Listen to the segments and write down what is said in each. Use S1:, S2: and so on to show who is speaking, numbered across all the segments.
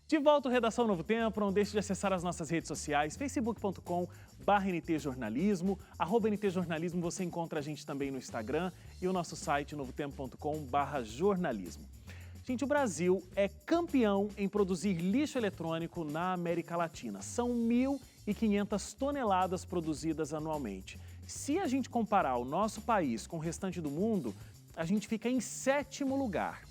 S1: De volta ao Redação Novo Tempo, não deixe de acessar as nossas redes sociais, facebook.com/ntjornalismo, @ntjornalismo, você encontra a gente também no Instagram e o nosso site novotempo.com/jornalismo. Gente, o Brasil é campeão em produzir lixo eletrônico na América Latina. São 1.500 toneladas produzidas anualmente. Se a gente comparar o nosso país com o restante do mundo, a gente fica em 7º lugar.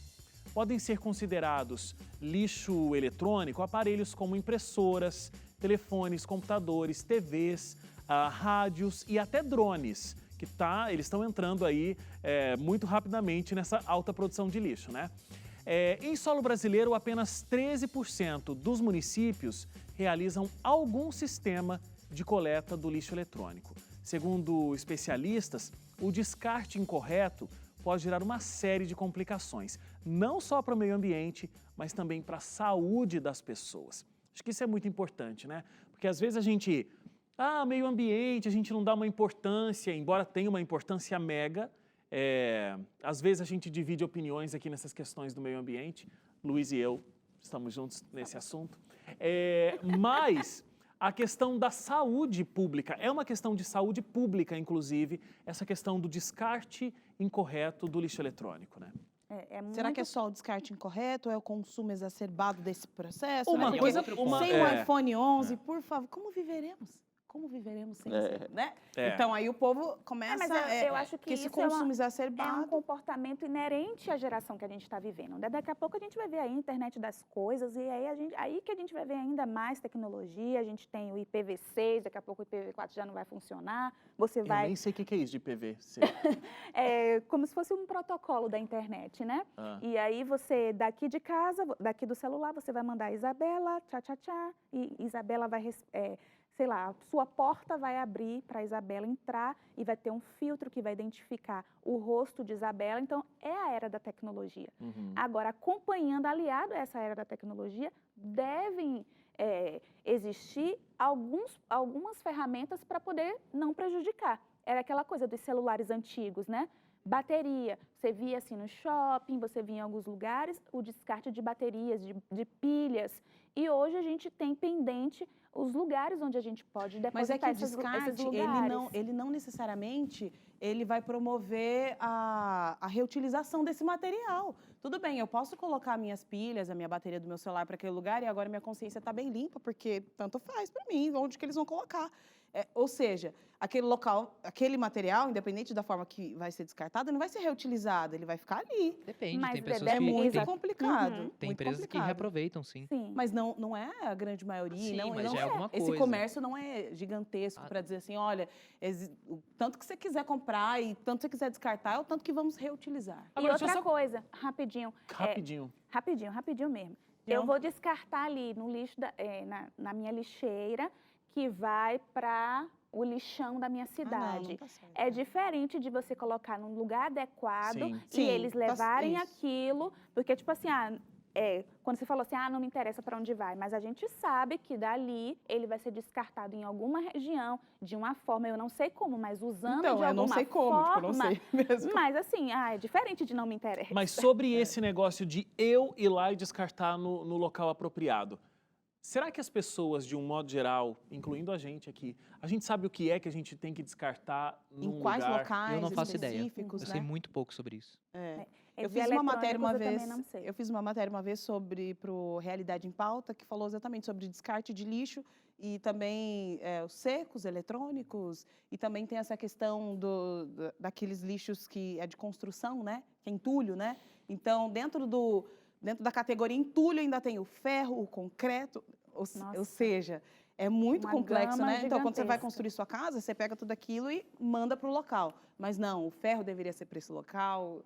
S1: Podem ser considerados lixo eletrônico aparelhos como impressoras, telefones, computadores, TVs, rádios e até drones, que eles estão entrando aí muito rapidamente nessa alta produção de lixo, né? Em solo brasileiro, apenas 13% dos municípios realizam algum sistema de coleta do lixo eletrônico. Segundo especialistas, o descarte incorreto pode gerar uma série de complicações, não só para o meio ambiente, mas também para a saúde das pessoas. Acho que isso é muito importante, né? Porque às vezes a gente, meio ambiente, a gente não dá uma importância, embora tenha uma importância mega, às vezes a gente divide opiniões aqui nessas questões do meio ambiente, Luiz e eu estamos juntos nesse assunto, mas a questão da saúde pública, é uma questão de saúde pública, inclusive, essa questão do descarte incorreto do lixo eletrônico, né?
S2: Será que é só o descarte incorreto ou é o consumo exacerbado desse processo?
S1: Sem
S2: o iPhone 11, por favor, como viveremos? Como viveremos sem ser, né? Então, aí o povo começa
S3: eu acho que
S2: esse consumo exacerbado
S3: é um comportamento inerente à geração que a gente está vivendo. Daqui a pouco a gente vai ver a internet das coisas e aí que a gente vai ver ainda mais tecnologia. A gente tem o IPv6, daqui a pouco o IPv4 já não vai funcionar. Eu
S1: nem sei o que é isso de IPv6.
S3: É como se fosse um protocolo da internet, né? E aí você, daqui de casa, daqui do celular, você vai mandar a Isabela, e Isabela vai... sei lá, a sua porta vai abrir para a Isabela entrar e vai ter um filtro que vai identificar o rosto de Isabela. Então, é a era da tecnologia. Agora, acompanhando, aliado a essa era da tecnologia, devem existir algumas ferramentas para poder não prejudicar. Era aquela coisa dos celulares antigos, né? Bateria, você via assim no shopping, você via em alguns lugares o descarte de baterias, de pilhas. E hoje a gente tem pendente os lugares onde a gente pode depositar.
S2: Mas é que o descarte, ele não necessariamente ele vai promover a reutilização desse material. Tudo bem, eu posso colocar minhas pilhas, a minha bateria do meu celular para aquele lugar e agora minha consciência está bem limpa, porque tanto faz para mim onde que eles vão colocar. Ou seja, aquele local, aquele material, independente da forma que vai ser descartado, não vai ser reutilizado, ele vai ficar ali.
S4: Depende,
S3: mas
S4: tem pessoas
S2: é muito complicado.
S4: Tem empresas que reaproveitam, sim.
S2: Mas não é a grande maioria.
S4: Sim, mas já é alguma coisa.
S2: Esse comércio não é gigantesco para dizer assim, olha, o tanto que você quiser comprar e tanto que você quiser descartar é o tanto que vamos reutilizar.
S3: Agora, e outra coisa, rapidinho mesmo. Eu vou descartar ali no lixo na minha lixeira, que vai para o lixão da minha cidade.
S2: Não tá certo.
S3: É diferente de você colocar num lugar adequado
S1: Sim.
S3: e eles levarem aquilo, porque tipo assim, quando você falou assim, não me interessa para onde vai, mas a gente sabe que dali ele vai ser descartado em alguma região, de uma forma, eu não sei como, mas usando de alguma forma.
S2: Então, eu não sei como, eu não sei mesmo.
S3: Mas assim, é diferente de não me interessa.
S1: Mas sobre esse negócio de eu ir lá e descartar no local apropriado, será que as pessoas, de um modo geral, incluindo a gente aqui, a gente sabe o que é que a gente tem que descartar num
S2: em quais
S1: lugar?
S2: locais
S4: Eu não faço ideia.
S2: específicos,
S4: Eu
S2: né?
S4: sei muito pouco sobre isso.
S2: Eu fiz uma matéria uma vez.
S3: Eu também não sei.
S2: Eu fiz uma matéria uma vez pro Realidade em Pauta, que falou exatamente sobre descarte de lixo e também os secos eletrônicos, e também tem essa questão daqueles lixos que é de construção, né? Que é entulho, né? Então, dentro da categoria entulho ainda tem o ferro, o concreto, ou seja, é muito complexo, né? Então, quando você vai construir sua casa, você pega tudo aquilo e manda para o local. Mas não, o ferro deveria ser para esse local.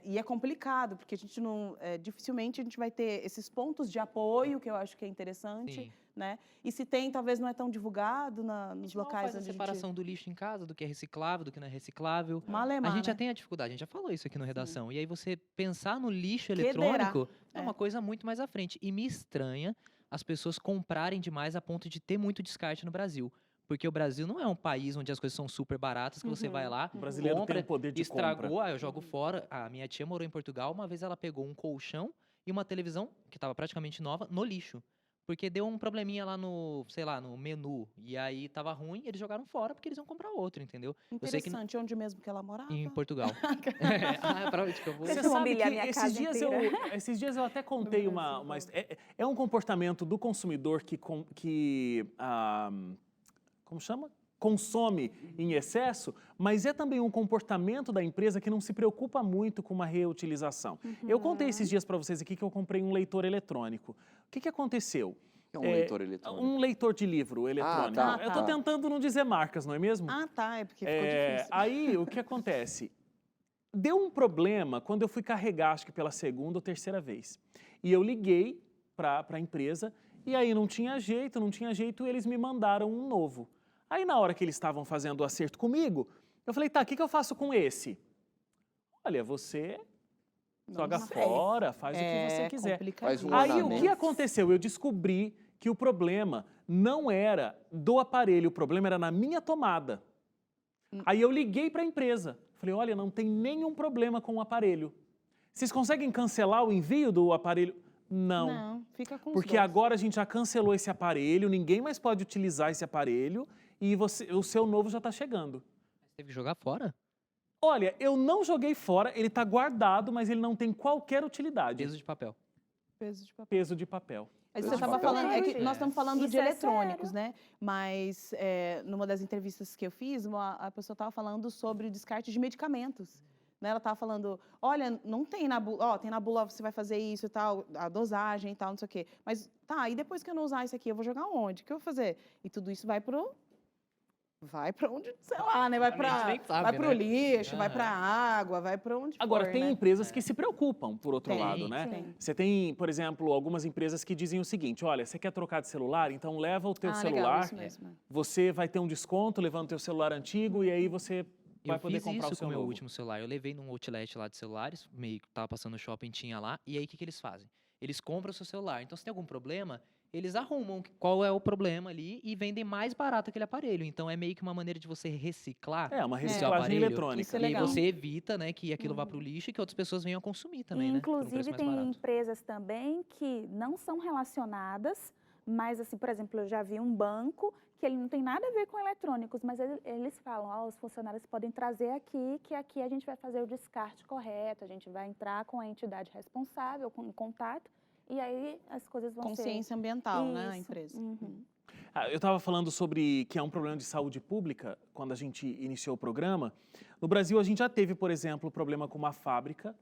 S2: E é complicado, porque a gente não, dificilmente a gente vai ter esses pontos de apoio, que eu acho que é interessante,
S4: Sim.
S2: né? E se tem, talvez não é tão divulgado nos locais
S4: onde a
S2: onde
S4: separação do lixo em casa, do que é reciclável, do que não é reciclável.
S2: Malemar,
S4: a gente já
S2: né?
S4: tem a dificuldade, a gente já falou isso aqui no Redação. E aí você pensar no lixo eletrônico é uma coisa muito mais à frente. E me estranha as pessoas comprarem demais a ponto de ter muito descarte no Brasil. Porque o Brasil não é um país onde as coisas são super baratas, que você vai lá,
S1: O brasileiro
S4: compra,
S1: tem o poder de
S4: estragou,
S1: compra.
S4: eu jogo fora. A minha tia morou em Portugal, uma vez ela pegou um colchão e uma televisão, que estava praticamente nova, no lixo. Porque deu um probleminha lá no, sei lá, no menu. E aí tava ruim, eles jogaram fora porque eles iam comprar outro, entendeu? Eu sei que
S2: Interessante, onde mesmo que ela morava?
S4: em Portugal. Pra onde que eu vou?
S3: Deixa
S1: Você
S3: eu
S1: sabe
S3: humilhar
S1: que
S3: minha
S1: esses
S3: casa
S1: dias,
S3: inteira.
S1: esses dias eu até contei é um comportamento do consumidor como chama? Consome em excesso, mas é também um comportamento da empresa que não se preocupa muito com uma reutilização. Eu contei esses dias para vocês aqui que eu comprei um leitor eletrônico. O que aconteceu?
S5: É um leitor eletrônico.
S1: Um leitor de livro eletrônico.
S5: tá.
S1: Eu estou tentando não dizer marcas, não é mesmo?
S2: Ah, tá, é porque ficou difícil.
S1: Aí, o que acontece? Deu um problema quando eu fui carregar, acho que pela segunda ou terceira vez. E eu liguei para a empresa, e aí não tinha jeito, e eles me mandaram um novo. Aí, na hora que eles estavam fazendo o acerto comigo, eu falei, tá, o que eu faço com esse? Olha, você joga fora, faz o que você quiser.
S5: Faz um
S1: Aí, o que
S5: ornamento.
S1: aconteceu? Eu descobri que o problema não era do aparelho, o problema era na minha tomada. Aí eu liguei para a empresa. Falei, olha, não tem nenhum problema com o aparelho. Vocês conseguem cancelar o envio do aparelho? Não.
S2: Fica com os
S1: Porque
S2: dois.
S1: agora a gente já cancelou esse aparelho, ninguém mais pode utilizar esse aparelho e o seu novo já está chegando.
S4: Teve que jogar fora?
S1: Olha, eu não joguei fora, ele está guardado, mas ele não tem qualquer utilidade.
S4: Peso de papel.
S2: Peso de papel.
S1: Peso de papel.
S2: Mas
S5: Peso
S2: você
S5: de
S2: estava
S5: papel
S2: falando, é que
S4: sério,
S2: nós estamos falando
S3: Isso
S2: de
S3: é
S2: eletrônicos,
S3: sério.
S2: né? Mas numa das entrevistas que eu fiz, a pessoa estava falando sobre o descarte de medicamentos. Né? Ela estava falando, olha, não tem na bula, tem na bula você vai fazer isso e tal, a dosagem e tal, não sei o quê. Mas tá, e depois que eu não usar isso aqui, eu vou jogar onde? O que eu vou fazer? E tudo isso vai para onde, sei lá, né? Vai
S4: A gente nem sabe,
S2: pro
S4: né?
S2: lixo, vai
S4: Aham.
S2: para água, vai para onde
S1: Agora,
S2: for,
S1: tem
S2: né?
S1: empresas que se preocupam, por outro
S2: Tem,
S1: lado, né?
S2: tem.
S1: Você tem, por exemplo, algumas empresas que dizem o seguinte, olha, você quer trocar de celular? Então leva o teu
S2: Legal,
S1: celular,
S2: isso mesmo.
S1: você vai ter um desconto levando o teu celular antigo e aí você vai
S4: Eu
S1: poder
S4: fiz
S1: comprar o
S4: isso
S1: seu
S4: com o meu
S1: novo.
S4: último celular. Eu levei num outlet lá de celulares, meio que tava passando no shopping, tinha lá. E aí, o que eles fazem? Eles compram o seu celular. Então, se tem algum problema, eles arrumam qual é o problema ali e vendem mais barato aquele aparelho. Então, é meio que uma maneira de você reciclar
S1: É, uma
S4: o seu
S1: reciclagem
S4: aparelho.
S1: eletrônica.
S2: Isso é
S4: E aí
S2: legal.
S4: você evita, né, que aquilo vá pro lixo e que outras pessoas venham a consumir também, né? por um preço
S3: Inclusive,
S4: mais
S3: tem
S4: barato.
S3: empresas também que não são relacionadas, mas, assim, por exemplo, eu já vi um banco que ele não tem nada a ver com eletrônicos, mas eles falam, os funcionários podem trazer aqui, que aqui a gente vai fazer o descarte correto, a gente vai entrar com a entidade responsável, em contato, e aí as coisas vão
S2: Consciência ambiental, né, a
S3: Isso.
S2: empresa.
S3: Uhum.
S1: Eu estava falando sobre que é um problema de saúde pública, quando a gente iniciou o programa. No Brasil, a gente já teve, por exemplo, problema com uma fábrica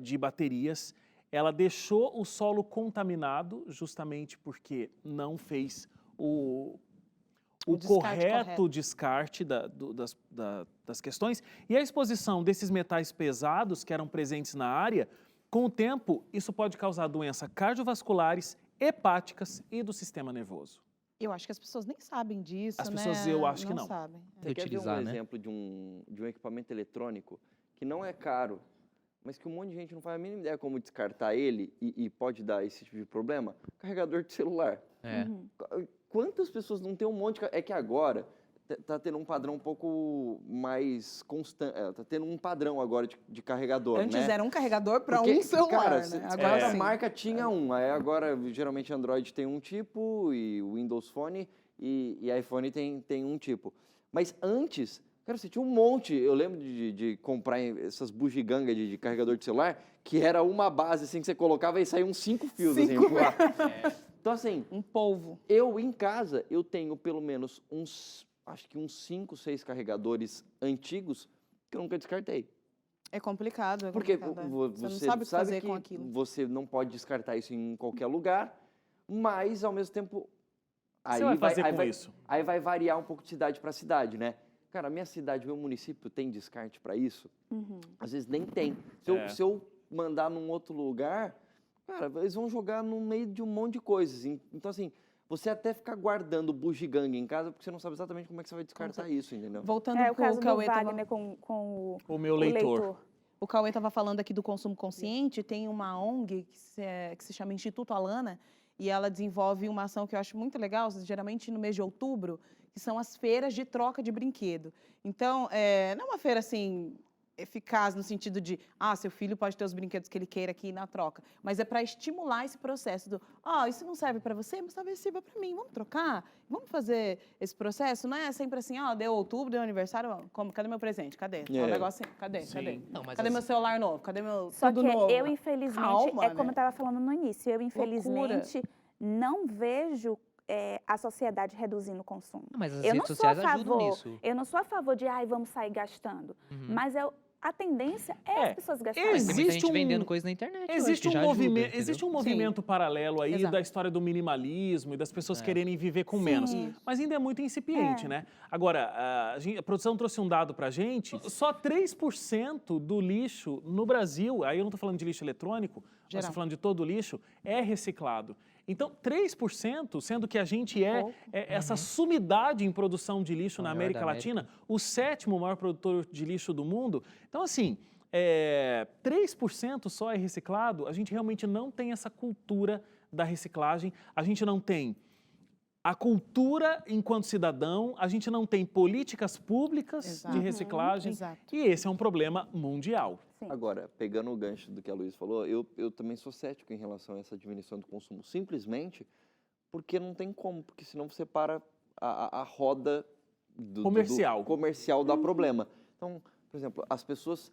S1: de baterias. Ela deixou o solo contaminado justamente porque não fez o correto descarte das questões. E a exposição desses metais pesados que eram presentes na área, com o tempo, isso pode causar doenças cardiovasculares, hepáticas e do sistema nervoso.
S2: Eu acho que as pessoas nem sabem disso,
S1: As
S2: né?
S1: pessoas, eu acho que não.
S2: sabem.
S5: Você quer ver
S4: utilizar,
S5: um
S4: né?
S5: exemplo de um equipamento eletrônico que não é caro, mas que um monte de gente não faz a mínima ideia como descartar ele e pode dar esse tipo de problema? Carregador de celular.
S4: É.
S5: Quantas pessoas não tem um monte de... É que agora tá tendo um padrão um pouco mais constante. Tá tendo um padrão agora de carregador,
S2: Antes
S5: né?
S2: era um carregador para
S5: Porque,
S2: um celular,
S5: cara,
S2: né?
S5: Agora a
S2: sim.
S5: marca tinha um. Aí agora, geralmente, Android tem um tipo, e o Windows Phone e iPhone tem um tipo. Mas antes, cara, você tinha um monte. Eu lembro de comprar essas bugigangas de carregador de celular, que era uma base, assim, que você colocava e saía uns 5 fios, assim. Então, assim...
S2: Um polvo.
S5: Eu, em casa, eu tenho pelo menos acho que uns 5, 6 carregadores antigos que eu nunca descartei.
S2: É complicado,
S5: Porque
S2: complicado,
S5: você
S2: não sabe o que fazer
S5: que
S2: com aquilo.
S5: você não pode descartar isso em qualquer lugar, mas, ao mesmo tempo...
S1: O que você vai fazer com isso?
S5: Aí vai variar um pouco de cidade para cidade, né? Cara, a minha cidade, meu município tem descarte para isso? Às vezes nem tem. Se eu mandar num outro lugar, cara, eles vão jogar no meio de um monte de coisas. Então, assim, você até fica guardando bugiganga em casa porque você não sabe exatamente como é que você vai descartar isso, entendeu?
S2: Voltando
S3: É o
S2: com o
S3: caso do
S2: Cauê,
S3: Wagner com
S1: O meu leitor.
S2: o Cauê estava falando aqui do consumo consciente, tem uma ONG que se chama Instituto Alana, e ela desenvolve uma ação que eu acho muito legal, geralmente no mês de outubro, que são as feiras de troca de brinquedo. Então, não é uma feira assim... eficaz no sentido de, seu filho pode ter os brinquedos que ele queira aqui na troca, mas é para estimular esse processo do, isso não serve para você, mas talvez sirva para mim, vamos trocar, vamos fazer esse processo, não é sempre assim, deu outubro, deu aniversário, cadê meu presente, cadê? O negócio assim, cadê?
S4: Não, mas
S2: Cadê meu celular novo, cadê meu
S3: Só
S2: tudo
S3: que
S2: novo?
S3: eu, infelizmente,
S2: Calma,
S3: como eu
S2: né?
S3: estava falando no início, eu, infelizmente, não vejo a sociedade reduzindo o consumo.
S4: Mas as
S3: Eu não
S4: redes
S3: sou a
S4: sociais ajudam
S3: favor,
S4: nisso.
S3: eu não sou a favor de, vamos sair gastando, mas a tendência é as pessoas gastarem.
S4: Mas tem muita
S1: Existe
S4: gente vendendo coisa na internet hoje, que já ajuda, entendeu?
S1: Existe um movimento paralelo aí
S2: Exato.
S1: da história do minimalismo e das pessoas quererem viver com menos. Mas ainda é muito incipiente, né? Agora, a produção trouxe um dado pra gente, só 3% do lixo no Brasil, aí eu não tô falando de lixo eletrônico, mas tô falando de todo o lixo, é reciclado. Então, 3%, sendo que a gente essa sumidade em produção de lixo na América Latina, o 7º maior produtor de lixo do mundo. Então, assim, 3% só é reciclado, a gente realmente não tem essa cultura da reciclagem, a gente não tem a cultura enquanto cidadão, a gente não tem políticas públicas de reciclagem, e esse é um problema mundial.
S5: Agora, pegando o gancho do que a Luísa falou, eu também sou cético em relação a essa diminuição do consumo, simplesmente porque não tem como, porque senão você para a roda do comercial dá problema. Então, por exemplo, as pessoas,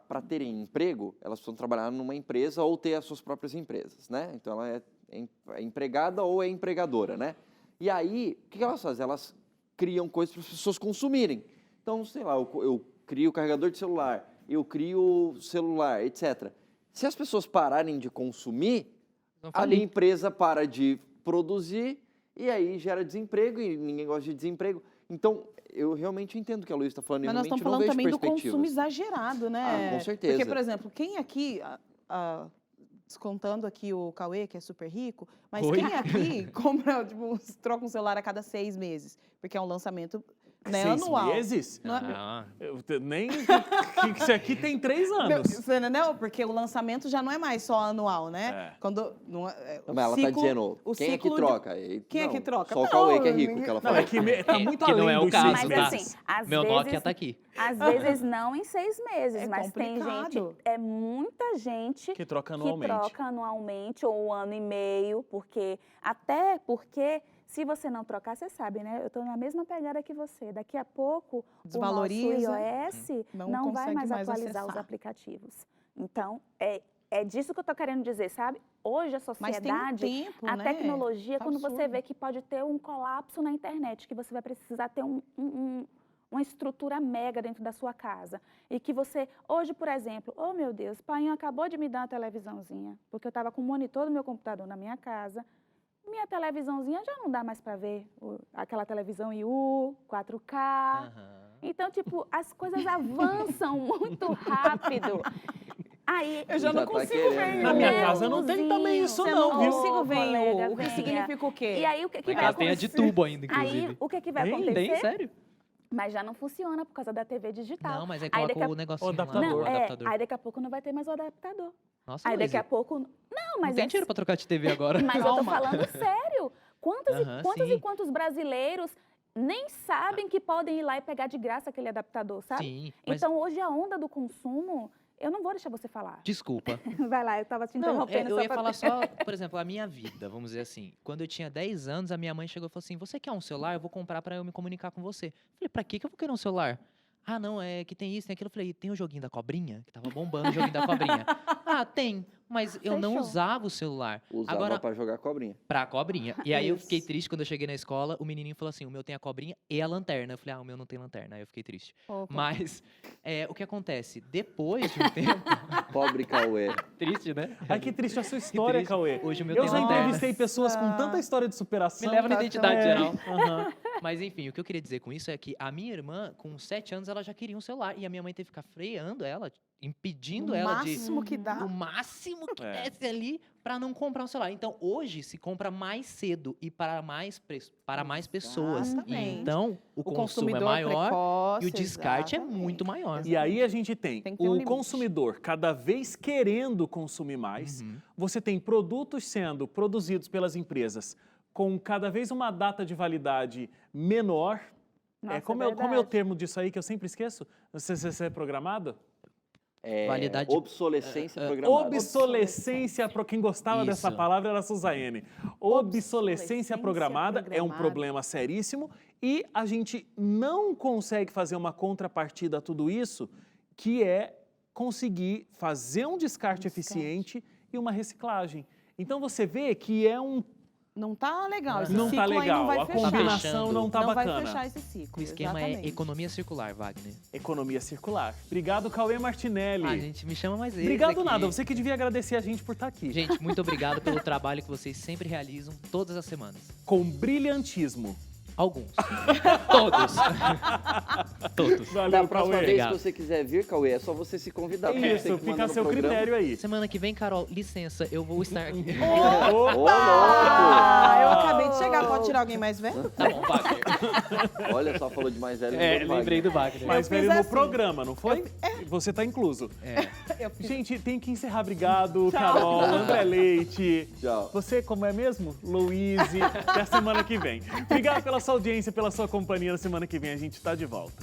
S5: para terem emprego, elas precisam trabalhar numa empresa ou ter as suas próprias empresas, né? Então, ela é empregada ou é empregadora, né? E aí, o que elas fazem? Elas criam coisas para as pessoas consumirem. Então, sei lá, eu crio carregador de celular, eu crio celular, etc. Se as pessoas pararem de consumir, a empresa para de produzir e aí gera desemprego e ninguém gosta de desemprego. Então, eu realmente entendo o que a Luísa está falando.
S2: Mas nós estamos falando também do consumo exagerado, né?
S5: Com certeza.
S2: Porque, por exemplo, quem aqui, descontando aqui o Cauê, que é super rico, mas quem aqui compra, troca um celular a cada 6 meses? Porque é um lançamento... anual.
S1: 6 meses?
S4: Não.
S1: Isso aqui tem 3 anos.
S2: Você entendeu? Porque o lançamento já não é mais só anual, né? Quando,
S5: mas ela está dizendo, quem é que troca?
S2: Quem é que troca?
S5: Só o Cauê que é rico, que ela falou.
S1: É que tá muito
S4: que
S1: além
S4: não é o
S1: dos
S4: caso,
S1: 6
S3: Mas
S1: meses.
S3: assim, às
S4: Meu
S3: vezes,
S4: Nokia tá aqui.
S3: Às vezes não em 6 meses,
S2: É
S3: mas tem
S2: complicado.
S3: gente, muita gente
S1: Que troca anualmente.
S3: ou 1 ano e meio, porque se você não trocar, você sabe, né? Eu estou na mesma pegada que você. Daqui a pouco,
S2: Desvaloriza,
S3: o nosso iOS não vai
S2: consegue
S3: mais
S2: mais
S3: atualizar os
S2: acessar.
S3: aplicativos. Então, é disso que eu estou querendo dizer, sabe? Hoje a
S2: Mas tem um
S3: sociedade,
S2: tempo,
S3: a
S2: né?
S3: tecnologia,
S2: Tá
S3: quando você
S2: absurdo.
S3: vê que pode ter um colapso na internet, que você vai precisar ter uma estrutura mega dentro da sua casa. E que você, hoje, por exemplo, oh meu Deus, Painho acabou de me dar uma televisãozinha, porque eu estava com o monitor do meu computador na minha casa. Minha televisãozinha já não dá mais para ver aquela televisão IU, 4K. Então, tipo, as coisas avançam muito rápido. Aí,
S2: Eu já não
S5: tá
S2: consigo
S5: querendo,
S2: ver.
S5: né?
S1: Na minha casa não tem também isso
S2: Você
S1: não, viu?
S2: consigo ver
S3: colega,
S2: o que
S3: venha.
S2: significa o quê?
S3: E aí, o que vai
S4: Ela tem a de
S3: acontecer?
S4: tubo ainda, inclusive.
S3: Aí, o que vai
S1: Tem?
S3: acontecer?
S4: Tem? Sério?
S3: Mas já não funciona por causa da TV digital.
S4: Não, mas aí
S3: Aí
S4: coloca
S3: daqui
S4: o negocinho
S1: O adaptador.
S4: lá, o
S3: Não,
S4: adaptador.
S3: aí daqui a pouco não vai ter mais o adaptador.
S4: Nossa,
S3: Aí daqui a
S4: Luísa,
S3: pouco... Não, mas
S4: não tem dinheiro pra trocar de TV agora.
S3: Mas eu tô
S2: Calma.
S3: falando sério. Quantos
S4: Sim.
S3: e quantos brasileiros nem sabem que podem ir lá e pegar de graça aquele adaptador, sabe?
S4: Sim, mas
S3: Então, hoje, a onda do consumo... Eu não vou deixar você falar.
S4: desculpa.
S3: Vai lá, eu tava te
S4: Não,
S3: interrompendo.
S4: eu
S3: só
S4: ia
S3: pra-
S4: falar só, por exemplo, a minha vida, vamos dizer assim. Quando eu tinha 10 anos, a minha mãe chegou e falou assim, você quer um celular? Eu vou comprar pra eu me comunicar com você. Eu falei, pra que eu vou querer um celular? Ah, não, é que tem isso, tem aquilo. Eu falei, tem o joguinho da cobrinha? Que tava bombando o joguinho da cobrinha. Ah, tem, mas eu não
S3: Fechou.
S4: usava o celular.
S5: Usava
S4: Agora,
S5: para jogar cobrinha.
S4: pra cobrinha. E aí eu
S2: Isso.
S4: fiquei triste quando eu cheguei na escola, o menininho falou assim, o meu tem a cobrinha e a lanterna. Eu falei, o meu não tem lanterna. Aí eu fiquei triste.
S2: Opa.
S4: Mas, o que acontece? Depois de um tempo...
S5: Pobre Cauê.
S4: Triste, né?
S1: Ai, que triste a sua história,
S4: triste.
S1: Cauê.
S4: Hoje o meu
S1: Eu
S4: tem
S1: já
S4: lanterna.
S1: entrevistei pessoas com tanta história de superação.
S4: Me leva na
S2: Tá
S4: identidade
S1: É,
S4: geral.
S1: aham.
S4: Mas enfim, o que eu queria dizer com isso é que a minha irmã, com 7 anos, ela já queria um celular. E a minha mãe teve que ficar freando ela, impedindo
S2: O
S4: ela de...
S2: máximo que dá.
S4: O máximo que
S1: É.
S4: desse ali para não comprar um celular. Então, hoje se compra mais cedo e para mais pessoas.
S2: Exatamente.
S4: Então, o consumo é
S2: consumidor
S4: maior
S2: precoce,
S4: e o descarte é
S2: exatamente.
S4: muito maior.
S1: E aí a gente tem,
S2: Tem que ter um
S1: o
S2: limite.
S1: consumidor cada vez querendo consumir mais,
S4: Uhum.
S1: você tem produtos sendo produzidos pelas empresas com cada vez uma data de validade menor.
S3: Nossa,
S1: como é o
S3: verdade.
S1: termo disso aí que eu sempre esqueço? Você é programado?
S4: Validade-
S5: Obsolescência programada.
S1: Obsolescência, para quem gostava dessa
S4: Isso.
S1: palavra, era a Suzane. Obsolescência programada é um
S2: programada.
S1: problema seríssimo e a gente não consegue fazer uma contrapartida a tudo isso, que é conseguir fazer um descarte eficiente e uma reciclagem. Então você vê que é um...
S2: Não tá legal, esse
S1: Não tá
S2: ciclo aí
S1: legal,
S2: não vai
S1: a
S2: fechar.
S1: combinação
S4: fechando.
S1: não tá
S2: não
S1: bacana.
S2: vai fechar esse ciclo,
S4: O esquema é
S2: exatamente.
S4: economia circular, Wagner.
S1: Economia circular. Obrigado, Cauê Martinelli.
S4: Ah, gente, me chama mais vezes
S1: Obrigado
S4: aqui.
S1: nada, você que devia agradecer a gente por estar aqui.
S4: Gente, muito obrigado pelo trabalho que vocês sempre realizam todas as semanas.
S1: Com brilhantismo.
S4: Alguns. Todos. Todos.
S1: Valeu,
S5: Da próxima
S1: Cauê.
S5: vez
S4: Obrigado.
S5: que você quiser vir, Cauê, é só você se convidar. porque você
S1: Isso,
S5: tem que
S1: fica
S5: mandar
S1: a
S5: no
S1: seu
S5: programa.
S1: critério aí.
S4: Semana que vem, Carol, licença, eu vou estar aqui.
S1: Opa!
S5: Ô, louco!
S2: Ah, eu acabei de chegar, pode tirar alguém mais velho?
S4: Tá bom, Wagner.
S5: Olha só, falou de mais velho.
S4: Lembrei do Wagner.
S1: Mais
S2: fiz
S1: velho no
S2: assim.
S1: programa, não foi? Você tá incluso.
S2: Eu fiz-
S1: Gente, tem que encerrar. Obrigado,
S2: Tchau.
S1: Carol, André Leite.
S5: Tchau.
S1: Você, como é mesmo? Luíse. Até a semana que vem. Obrigado pela sua audiência, pela sua companhia. Na semana que vem a gente tá de volta.